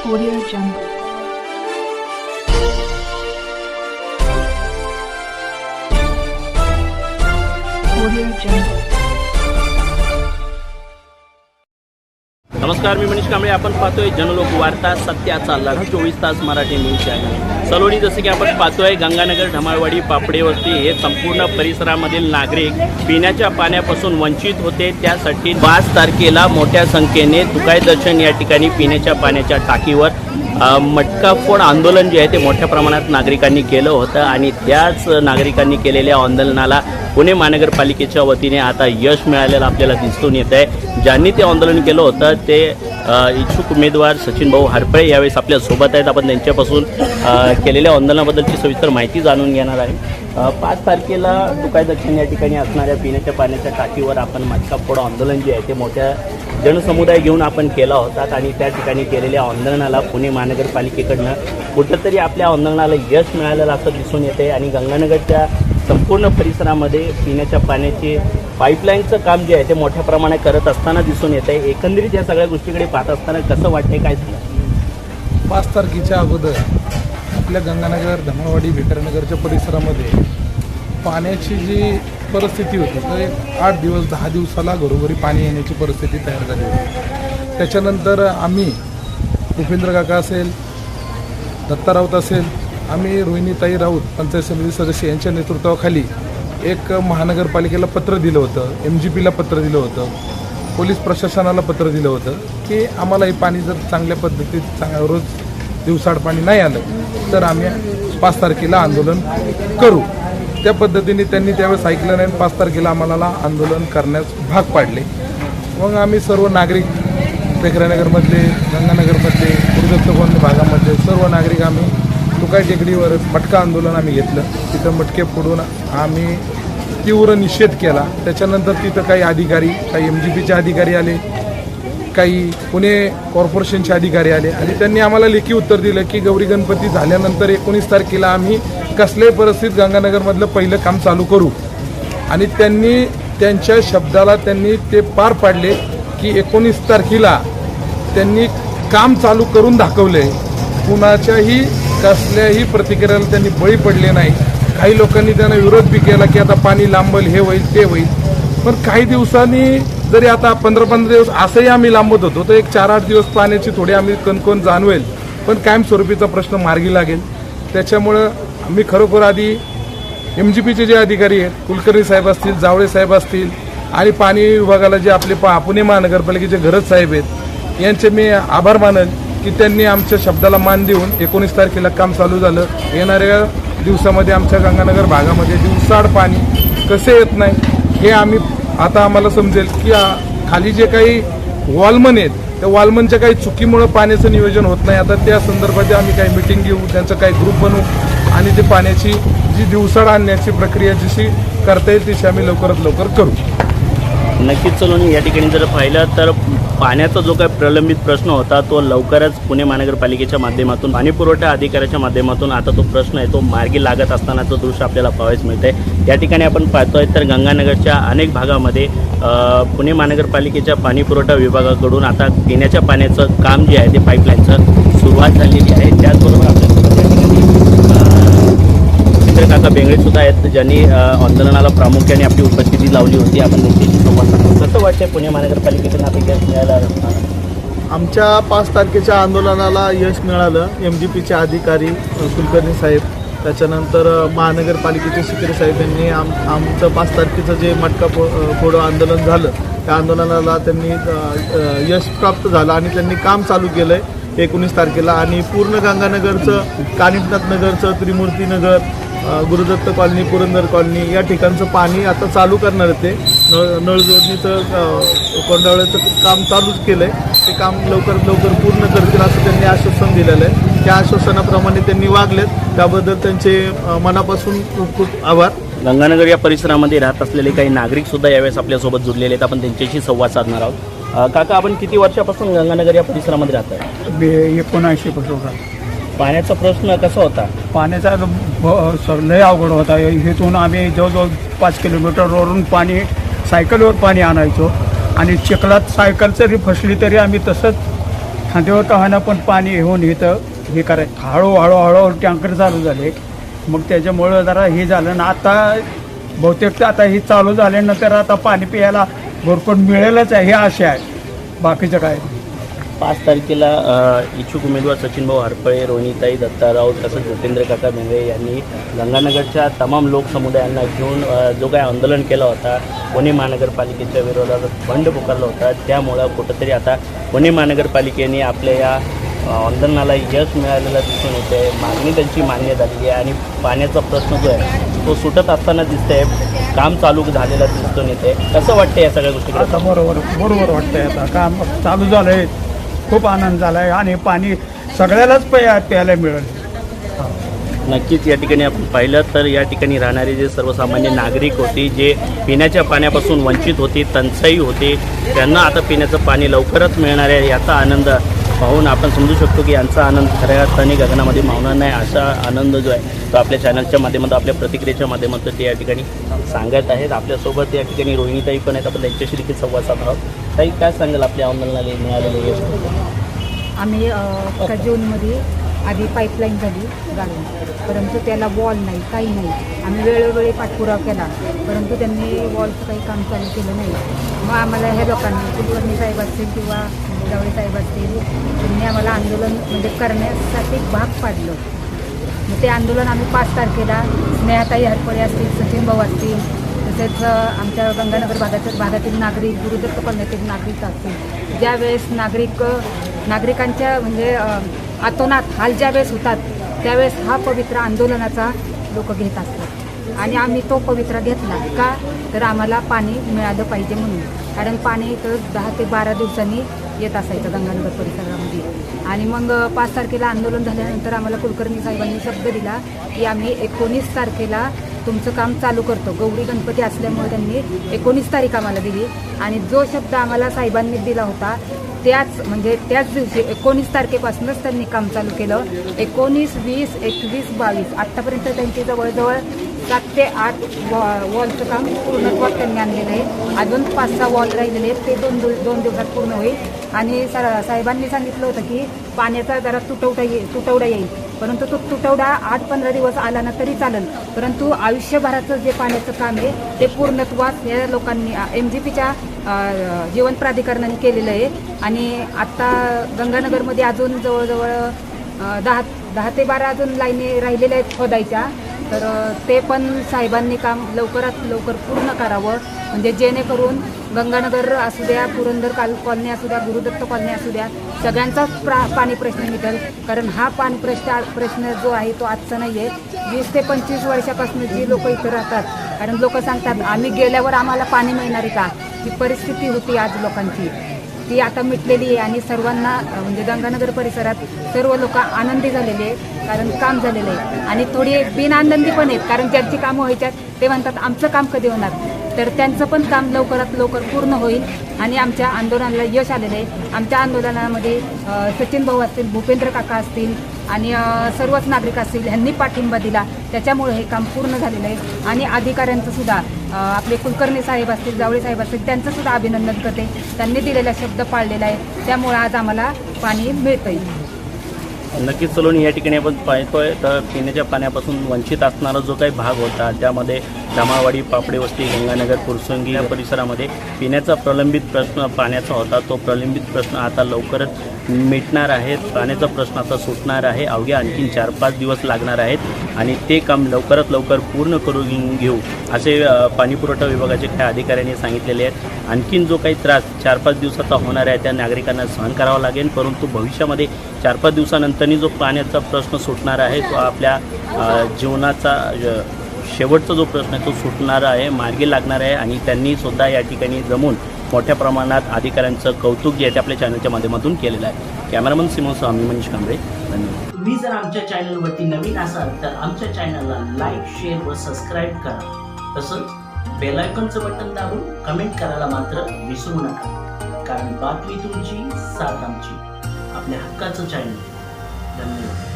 Audio Jungle. Audio Jungle. नमस्कार, मी मनीष कांबळे. आपण पाहतोय जनलोक वार्ता, सत्याचा लढा 24 तास मराठी न्यूज चॅनल. सलोनी जसे की आपण पाहतोय गंगानगर, ढमाळवाडी, पापडे वस्ती हे संपूर्ण परिसरामधील नागरिक पिण्याच्या पाण्यापासून वंचित होते. त्यासाठी 5 तारखेला मोठ्या संख्येने तुकाई दर्शन या ठिकाणी पिण्याच्या पाण्याच्या टाकीवर मटका फोड आंदोलन जे आहे ते मोठ्या प्रमाणात नागरिकांनी केलं होतं आणि त्याच नागरिकांनी केलेल्या आंदोलनाला पुणे महानगरपालिकेच्या वतीने आता यश मिळालेलं आपल्याला दिसून येत आहे. ज्यांनी ते आंदोलन केलं होतं ते इच्छुक उमेदवार सचिन भाऊ हरपळे यावेळेस आपल्या सोबत आहेत. आपण त्यांच्यापासून केलेल्या आंदोलनाबद्दलची सविस्तर माहिती जाणून घेणार आहे. 5 तारखेला तुकाई दर्शन या ठिकाणी असणाऱ्या पिण्याच्या पाण्याच्या टाकीवर आपण मटका फोड आंदोलन जे आहे ते मोठ्या जनसमुदाय घेऊन आपण केला होता आणि त्या ठिकाणी केलेल्या आंदोलनाला पुणे महानगरपालिकेकडनं कुठंतरी आपल्या आंदोलनाला यश मिळालेलं असं दिसून येते आणि गंगानगरच्या संपूर्ण परिसरामध्ये पिण्याच्या पाण्याचे पाईपलाईनचं काम जे आहे ते मोठ्या प्रमाणात करत असताना दिसून येत आहे. एकंदरीत या सगळ्या गोष्टीकडे पाहत असताना कसं वाटतंय, काय सांगा? 5 तारखेच्या अगोदर आपल्या गंगानगर, धमाळवाडी, भिकरनगरच्या परिसरामध्ये पाण्याची जी परिस्थिती होती तर 8 दिवस 10 दिवसाला घरोघरी पाणी येण्याची परिस्थिती तयार झाली होती. त्याच्यानंतर आम्ही उपेंद्र काका असेल, दत्ता राऊत असेल, आम्ही रोहिणीताई राऊत पंचायत समिती सदस्य यांच्या नेतृत्वाखाली एक महानगरपालिकेला पत्र दिलं होतं, MGPला पत्र दिलं होतं, पोलीस प्रशासनाला पत्र दिलं होतं की आम्हाला हे पाणी जर चांगल्या पद्धतीत रोज दिवसाआड पाणी नाही आलं तर आम्ही 5 तारखेला आंदोलन करू. त्या पद्धतीने त्यांनी त्यावेळेस ऐकलं नाही. 5 तारखेला आम्हाला आंदोलन करण्यास भाग पाडले. मग आम्ही सर्व नागरिक पेखरानगरमधले, गंगानगरमधले, गुरुदत्त कॉलनी भागामधले सर्व नागरिक आम्ही तुकाई टेकडीवर मटका आंदोलन आम्ही घेतलं. तिथं मटके फोडून आम्ही तीव्र निषेध केला. त्याच्यानंतर तिथं काही अधिकारी, काही MGPचे अधिकारी आले, काही पुणे कॉर्पोरेशनचे अधिकारी आले आणि त्यांनी आम्हाला लेखी उत्तर दिलं की गौरी गणपती झाल्यानंतर 19 तारखेला आम्ही कसल्याही परिस्थितीत गंगानगरमधलं पहिलं काम चालू करू. आणि त्यांनी त्यांच्या शब्दाला त्यांनी ते पार पाडले की 19 तारखेला त्यांनी काम चालू करून दाखवले. कुणाच्याही कसल्याही प्रतिक्रियाला त्यांनी बळी पडले नाही. काही लोकांनी त्यांना विरोध बी केला की आता पाणी लांबल, हे होईल ते होईल. पण काही दिवसांनी जरी आता 15-15 दिवस असंही आम्ही लांबत होतो तर 4-8 दिवस पाण्याची थोडी आम्ही कणकण जाणवेल पण कायमस्वरूपीचा प्रश्न मार्गी लागेल. त्याच्यामुळं आम्ही खरोखर आधी MGPचे जे अधिकारी आहेत, कुलकर्णी साहेब असतील, जावळे साहेब असतील आणि पाणी विभागाला जे आपले पुणे महानगरपालिकेचे गरज साहेब आहेत यांचे मी आभार मानेल की त्यांनी आमच्या शब्दाला मान देऊन 19 तारखेला काम चालू झालं. येणाऱ्या दिवसामध्ये आमच्या गंगानगर भागामध्ये दिवसाआड पाणी कसे येत नाही हे आता आम्हाला समजेल की खाली जे काही वॉलमन आहेत त्या वॉलमनच्या काही चुकीमुळे पाण्याचं नियोजन होत नाही. आता त्या संदर्भात आम्ही काही मिटिंग घेऊ, त्यांचं काही ग्रुप बनवू आणि ते पाण्याची जी दिवसाआड आणण्याची प्रक्रिया जशी करता येईल तशी आम्ही लवकरात लवकर करू. नक्कीच सलोनी, या ठिकाणी जर पाहिलं तर पाण्याचा जो काही प्रलंबित प्रश्न होता तो लवकरच पुणे महानगरपालिकेच्या माध्यमातून, पाणी पुरवठा अधिकाऱ्याच्या माध्यमातून आता तो प्रश्न आहे तो मार्गी लागत असतानाचं दृश्य आपल्याला पाहायला मिळतं आहे. या ठिकाणी आपण पाहतोय तर गंगानगरच्या अनेक भागामध्ये पुणे महानगरपालिकेच्या पाणी पुरवठा विभागाकडून आता पिण्याच्या पाण्याचं काम जे आहे ते पाईपलाईनचं सुरुवात झालेली आहे. त्याचबरोबर आपल्यासोबत काका बेंगळे सुद्धा आहेत ज्यांनी आंदोलनाला प्रामुख्याने आपली उपस्थिती लावली होती. आपण त्यांच्याशी संवाद साधू. कसं वाटतंय पुणे महानगरपालिकेकडून आपल्याला यश मिळायला असणार? आमच्या 5 तारखेच्या आंदोलनाला यश मिळालं. MGPचे अधिकारी कुलकर्णी साहेब, त्याच्यानंतर महानगरपालिकेचे शिकरे साहेब यांनी आमचं 5 तारखेचं जे मटका फोडो आंदोलन झालं त्या आंदोलनाला त्यांनी यश प्राप्त झालं आणि त्यांनी काम चालू केलं आहे 19 तारखेला. आणि पूर्ण गंगानगरचं, कानिफनाथ नगरचं, त्रिमूर्ती नगर, गुरुदत्त कॉलनी, पुरंदर कॉलनी या ठिकाणचं पाणी आता चालू करणार आहे. ते नळ जोडणीचं कोंडावळ्याचं काम चालूच केलं आहे. ते काम लवकरात लवकर पूर्ण करतील असं त्यांनी आश्वासन दिलेलं आहे. त्या आश्वासनाप्रमाणे त्यांनी वागलेत, त्याबद्दल त्यांचे मनापासून खूप खूप आभार. गंगानगर या परिसरामध्ये राहत असलेले काही नागरिक सुद्धा यावेळेस आपल्यासोबत जुळलेले आहेत. आपण त्यांच्याशी संवाद साधणार आहोत. काका, आपण किती वर्षापासून गंगानगर या परिसरामध्ये राहत आहे? 19 पासून. पाण्याचा प्रश्न कसा होता? पाण्याचा लय अवघड होता. इथून आम्ही जवळजवळ 5 किलोमीटरवरून पाणी सायकलवर पाणी आणायचो आणि चिखलात सायकल जरी फसली तरी आम्ही तसंच खांद्यावर तहानं पण पाणी घेऊन इथं हे करायचं. हळूहळू टँकर चालू झाले. मग त्याच्यामुळं जरा हे झालं ना. आता बहुतेक आता हे चालू झाल्यानंतर आता पाणी प्यायला भरपूर मिळेलच आहे, हे आशा आहे. बाकीचं काय 5 तारखेला इच्छुक उमेदवार सचिनभाऊ हरपळे, रोहिणीताई दत्ता राऊत तसंच भूपेंद्र काका भेंगळे यांनी गंगानगरच्या तमाम लोकसमुदायांना घेऊन जो काही आंदोलन केलं होता, पुणे महानगरपालिकेच्या विरोधात बंड पुकारला होता. त्यामुळं कुठंतरी आता पुणे महानगरपालिकेने आपल्या या आंदोलनाला यश मिळालेलं दिसून येते. मागणी त्यांची मान्य झालेली आहे आणि पाण्याचा प्रश्न जो आहे तो सुटत असताना दिसतंय. काम चालू झालेलं दिसून येते. कसं वाटतं या सगळ्या गोष्टी? आता बरोबर वाटतंय. आता काम चालू झालं आहे, खूप आनंद झाला आहे आणि पाणी सगळ्यालाच प्यायला मिळेल. नक्कीच या ठिकाणी आपण पाहिलं तर या ठिकाणी राहणारे जे सर्वसामान्य नागरिक होते, जे पिण्याच्या पाण्यापासून वंचित होते, टंचाई होते, त्यांना आता पिण्याचं पाणी लवकरच मिळणार आहे याचा आनंद पाहून आपण समजू शकतो की यांचा आनंद खऱ्या अर्थाने गगनामध्ये मावणार नाही. असा आनंद जो आहे तो आपल्या चॅनलच्या माध्यमातून, आपल्या प्रतिक्रियेच्या माध्यमातून ते या ठिकाणी सांगत आहेत. आपल्यासोबत या ठिकाणी रोहिणीताई पण आहेत. आपण त्यांच्याशी देखील संवाद साधणार आहोत. ताई, काय सांगाल आपल्या आंदोलनाला मिळालेले यश? आम्ही एका जूनमध्ये आधी पाईपलाईन झाली गाडून, परंतु त्याला वॉल नाही, काही नाही. आम्ही वेळोवेळी पाठपुरावा केला, परंतु त्यांनी वॉलचं काही काम चालू केलं नाही. मग आम्हाला ह्या लोकांनी, कुलकर्णी साहेब असतील किंवा जावळे साहेब असतील, त्यांनी आम्हाला आंदोलन म्हणजे करण्यासाठी भाग पाडलं. मग ते आंदोलन आम्ही 5 तारखेला स्नेहाताई हरपळे असतील, सचिन भाऊ असतील, तसेच आमच्या गंगानगर भागातील नागरिक, गुरुदत्त कॉलनीतील नागरिक असतील, ज्यावेळेस नागरिकांच्या म्हणजे अतोनात हाल ज्यावेळेस होतात त्यावेळेस हा पवित्र आंदोलनाचा लोक घेत असतात. आणि आम्ही तो पवित्रा घेतला का, तर आम्हाला पाणी मिळालं पाहिजे म्हणून. कारण पाणी इथं 10 ते 12 दिवसांनी येत असायचं गंगानगर परिसरामध्ये. आणि मग 5 तारखेला आंदोलन झाल्यानंतर आम्हाला कुलकर्णी साहेबांनी शब्द दिला की आम्ही 19 तारखेला तुमचं काम चालू करतो. गौरी गणपती असल्यामुळे त्यांनी 19 तारीख आम्हाला दिली. आणि जो शब्द आम्हाला साहेबांनी दिला होता त्याच दिवशी 19 तारखेपासूनच त्यांनी काम चालू केलं. 19, 20, 21, 22 आत्तापर्यंत त्यांची जवळजवळ 7 ते 8 वॉलचं काम पूर्णत्वात त्यांनी आणलेलं आहे. अजून 5-6 वॉल राहिलेले आहेत, ते 2 दिवसात पूर्ण होईल. आणि साहेबांनी सांगितलं होतं की पाण्याचा जरा तुटवडा येईल, परंतु तो तुटवडा 8-15 दिवस आला ना तरी चालेल, परंतु आयुष्यभराचं जे पाण्याचं काम आहे ते पूर्णत्वास या लोकांनी MGPच्या जीवन प्राधिकरणाने केलेलं आहे. आणि आत्ता गंगानगरमध्ये अजून जवळजवळ 10 ते 12 अजून लाईनी राहिलेल्या आहेत खोदायच्या. तर ते पण साहेबांनी काम लवकरात लवकर पूर्ण करावं, म्हणजे जेणेकरून गंगानगर असू द्या, पुरंदर कॉलनी असू द्या, गुरुदत्त कॉलनी असू द्या, सगळ्यांचाच पाणी प्रश्न मिटेल. कारण हा पाणी प्रश्न जो आहे तो आजचा नाही आहे. 20 ते 25 वर्षापासून जी लोक इथं राहतात, कारण लोक सांगतात आम्ही गेल्यावर आम्हाला पाणी मिळणार आहे का, ही परिस्थिती होती आज लोकांची, ती आता मिटलेली आहे. आणि सर्वांना म्हणजे गंगानगर परिसरात सर्व लोक आनंदी झालेले आहे, कारण काम झालेलं आहे. आणि थोडी बिनआनंदी पण आहेत, कारण ज्यांची कामं व्हायच्यात ते म्हणतात आमचं काम कधी होणार, तर त्यांचं पण काम लवकरात लवकर पूर्ण होईल. आणि आमच्या आंदोलनाला यश आलेलं आहे. आमच्या आंदोलनामध्ये सचिन भाऊ असतील, भूपेंद्र काका असतील आणि सर्वच नागरिक असतील, ह्यांनी पाठिंबा दिला, त्याच्यामुळे हे काम पूर्ण झालेलं आहे. आणि अधिकाऱ्यांचं सुद्धा आपले कुलकर्णी साहेब असतील, जावळे साहेब असतील, त्यांचं सुद्धा अभिनंदन करते. त्यांनी दिलेला शब्द पाळलेला आहे, त्यामुळे आज आम्हाला पाणी मिळतंय. नक्कीच सलोनी, या ठिकाणी आपण पाहतोय तर पिण्याच्या पाण्यापासून वंचित असणारा जो काही भाग होता, त्यामध्ये धमाळवाडी, पापडे वस्ती, गंगानगर, फुरसंगी या परिसरामध्ये पिण्याचा प्रलंबित प्रश्न पाण्याचा होता. तो प्रलंबित प्रश्न आता लवकरच मिटणार आहे. पाण्याचा प्रश्न आता सुटणार आहे. अवघ्या आणखीन 4-5 दिवस लागणार आहेत आणि ते काम लवकरात लवकर पूर्ण करून घेऊ असे पाणीपुरवठा विभागाचे काही अधिकाऱ्यांनी सांगितलेले आहेत. आणखीन जो काही त्रास 4-5 दिवसाचा होणार आहे त्या नागरिकांना सहन करावा लागेल, परंतु भविष्यामध्ये 4-5 दिवसानंतरनी जो पाण्याचा प्रश्न सुटणार आहे तो आपल्या जीवनाचा शेवटचा जो प्रश्न आहे तो सुटणार आहे, मार्गी लागणार आहे. आणि त्यांनी सुद्धा या ठिकाणी जमून मोठ्या प्रमाणात अधिकाऱ्यांचं कौतुक जे आहे ते आपल्या चॅनलच्या माध्यमातून केलेलं आहे. कॅमेरामन सिमोनसह मी मनीष कांबळे, धन्यवाद. तुम्ही जर आमच्या चॅनलवरती नवीन असाल तर आमच्या चॅनलला लाईक, शेअर व सबस्क्राईब करा. तसंच बेल आयकॉनचं बटन दाबून कमेंट करायला मात्र विसरू नका, कारण बातमी तुमची, साथ आमची. आपल्या हक्काचं चॅनल. धन्यवाद.